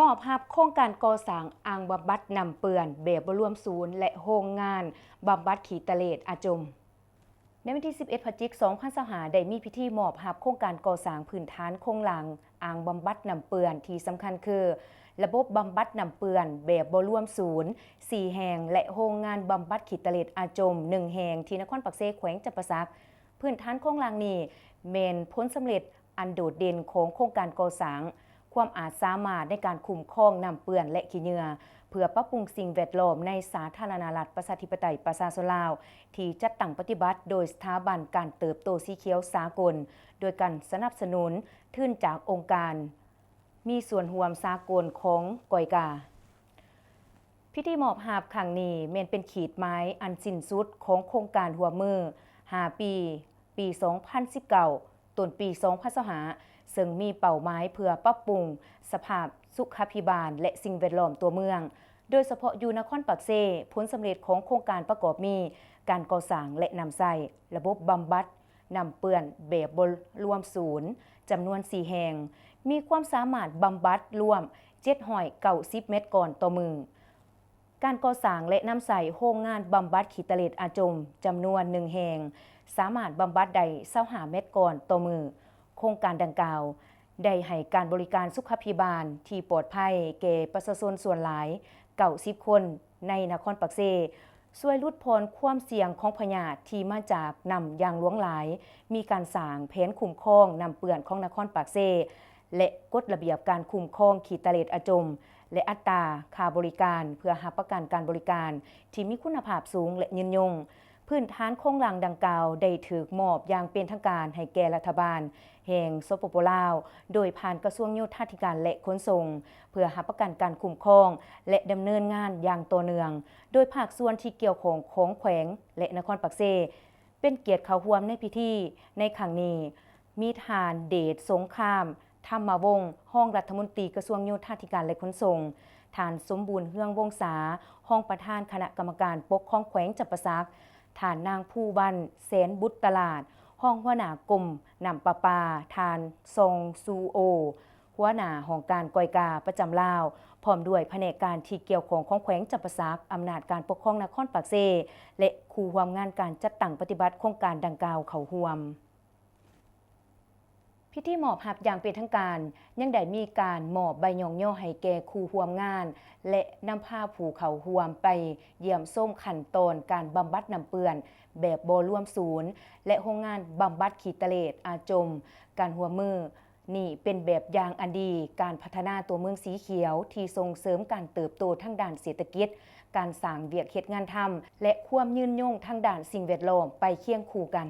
มอบรับโครงการก่อสร้างอ่างบำบัดน้ำเปื้อนแบบบ่รวมศูนย์และโรงงานบำบัดขี้ตะเลดอาจมในวันที่11 พฤศจิกายน 2025ได้มีพิธีมอบรับโครงการก่อสร้างพื้นฐานโครงหลังอ่างบำบัดน้ำเปื้อนที่สำคัญคือระบบบำบัดน้ำเปื้อนแบบบ่รวมศูนย์4แห่งและโรงงานบำบัดขี้ตะเลดอาจม1แห่งที่นครปักเซแขวงจำปาสักพื้นฐานโครงหลังนี้แม่นผลสำเร็จอันโดดเด่นของโครงการก่อสร้างความอาจสามารถในการคุ้มครองน้ำเปื้อนและขี้เหงื่อเพื่อปรับปรุงสิ่งแวดล้อมในสาธารณรัฐประชาธิปไตยประชาชนลาวที่จัดตั้งปฏิบัติโดยสถาบันการเติบโตสีเขียวสากลโดยการสนับสนุนทุนจากองค์การมีส่วนร่วมสากลของกอยกาพิธีมอบหาบครั้งนี้แม่นเป็นขีดไม้อันสิ้นสุดของโครงการหัวมือ5ปี 2019 ต้นปี 2025ซึ่งมีเป้าหมายเพื่อปรับปรุงสภาพสุขภิบาลและสิ่งแวดล้อมตัวเมืองโดยเฉพาะอยู่นครปักเซผลสำเร็จของโครงการประกอบมีการก่อสร้างและนำใส่ระบบบำบัดน้ำเปื้อนแบบบ่รวมศูนย์จำนวน4แห่งมีความสามารถบำบัดรวม790 เมตรก่อนต่อมือการก่อสร้างและนำใส่โรงงานบำบัดขี้ตะเลดอาจมจำนวน1แห่งสามารถบำบัดได้25เมตรก่อนต่อมือโครงการดังกล่าวได้ให้การบริการสุขภิบาลที่ปลอดภัยแก่ประชาชนส่วนหลาย90คนในนครปักเซช่วยลดพ้นความเสี่ยงของพยาธิที่มาจากน้ำยางหลวงหลายมีการสร้างแผนคุ้มครองน้ำเปื้อนของนครปักเซและกฎระเบียบการคุ้มครองขี้ตะเลดอาจมและอัตราค่าบริการเพื่อรับประกันการบริการที่มีคุณภาพสูงและยืนยงพื้นฐานโครงหลังดังกล่าวได้ถูกมอบอย่างเป็นทางการให้แก่รัฐบาลแห่งสปป.ลาวโดยผ่านกระทรวงโยธาธิการและขนส่งเพื่อรับประกันการคุ้มครองและดำเนินงานอย่างต่อเนื่องโดยภาคส่วนที่เกี่ยวข้องของแขวงและนครปักเซเป็นเกียรติเข้าร่วมในพิธีในครั้งนี้มีท่านเดชสงครามธรรมวงศ์ห้องรัฐมนตรีกระทรวงโยธาธิการและขนส่งท่านสมบูรณ์เฮืองวงศาห้องประธานคณะกรรมการปกครองแขวงจำปาสักท่านนางผู้บันแสนบุตรตลาดห้องหัวหน้ากรมน้ำประปาท่านทรงซูโอหัวหน้าของการกอยกาประจำลาวพร้อมด้วยแผนกการที่เกี่ยวข้องของแขวงจำปาสักอำนาจการปกครองนครปักเซและครูร่วมงานการจัดตั้งปฏิบัติโครงการดังกล่าวเข้าร่วมพิธีมอบรับอย่างเป็นทางการยังได้มีการมอบใบย่องย่อให้แก่ครูร่วมงานและนำพาผู้เข้าร่วมไปเยี่ยมชมขั้นตอนการบำบัดน้ำเปื้อนแบบบ่รวมศูนย์และโรงงานบำบัดขี้ตะเลดอาจมการร่วมมือนี่เป็นแบบอย่างอันดีการพัฒนาตัวเมืองสีเขียวที่ส่งเสริมการเติบโตทางด้านเศรษฐกิจการสร้างเวียกเฮ็ดงานทำและความยืนยงทางด้านสิ่งแวดล้อมไปเคียงคู่กัน